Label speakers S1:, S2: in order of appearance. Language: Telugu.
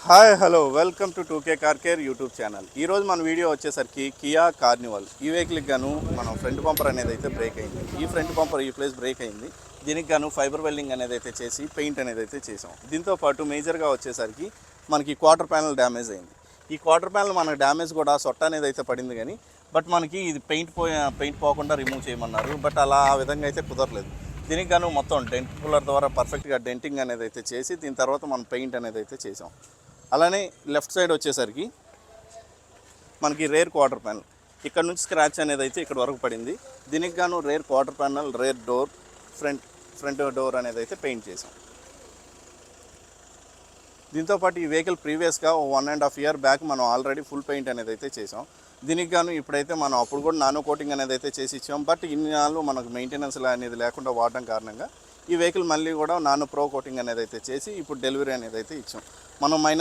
S1: Hi hello welcome to 2K car care YouTube channel. ఈరోజు మన వీడియో వచ్చేసరికి కియా కార్నివల్. ఈ వెహికల్కి గాను మనం ఫ్రంట్ బంపర్ అనేది అయితే బ్రేక్ అయింది. ఈ ఫ్రంట్ బంపర్ ఈ ప్లేస్ బ్రేక్ అయింది. దీనికి గాను ఫైబర్ వెల్డింగ్ అనేది అయితే చేసి పెయింట్ అనేది అయితే చేసాం. దీంతో పాటు మేజర్గా వచ్చేసరికి మనకి క్వార్టర్ ప్యానల్ డ్యామేజ్ అయింది. ఈ క్వార్టర్ ప్యానల్ మనకు డ్యామేజ్ కూడా సొట్ట అనేది అయితే పడింది, కానీ బట్ మనకి ఇది పెయింట్ పోకుండా రిమూవ్ చేయమన్నారు. బట్ అలా ఆ విధంగా అయితే కుదరలేదు. దీనికి గాను మొత్తం డెంట్ పుల్లర్ ద్వారా పర్ఫెక్ట్గా డెంటింగ్ అనేది అయితే చేసి దీని తర్వాత మనం పెయింట్ అనేది అయితే చేసాం. అలానే లెఫ్ట్ సైడ్ వచ్చేసరికి మనకి రేర్ క్వార్టర్ ప్యానల్ ఇక్కడ నుంచి స్క్రాచ్ అనేది అయితే ఇక్కడ వరకు పడింది. దీనికి గాను rare quarter panel, rare door, front door అనేది అయితే పెయింట్ చేసాం. దీంతోపాటు ఈ వెహికల్ ప్రీవియస్గా 1.5 year బ్యాక్ మనం ఆల్రెడీ ఫుల్ పెయింట్ అనేది అయితే చేసాం. దీనికి గాను ఇప్పుడైతే మనం అప్పుడు కూడా నానో కోటింగ్ అనేది అయితే చేసి ఇచ్చాం. బట్ ఇన్ని నాళ్ళు మనకు మెయింటెనెన్స్ అనేది లేకుండా వాడడం కారణంగా ఈ వెహికల్ మళ్ళీ కూడా నానో ప్రో కోటింగ్ అనేది అయితే చేసి ఇప్పుడు డెలివరీ అనేది అయితే ఇచ్చాం. మనం మైనర్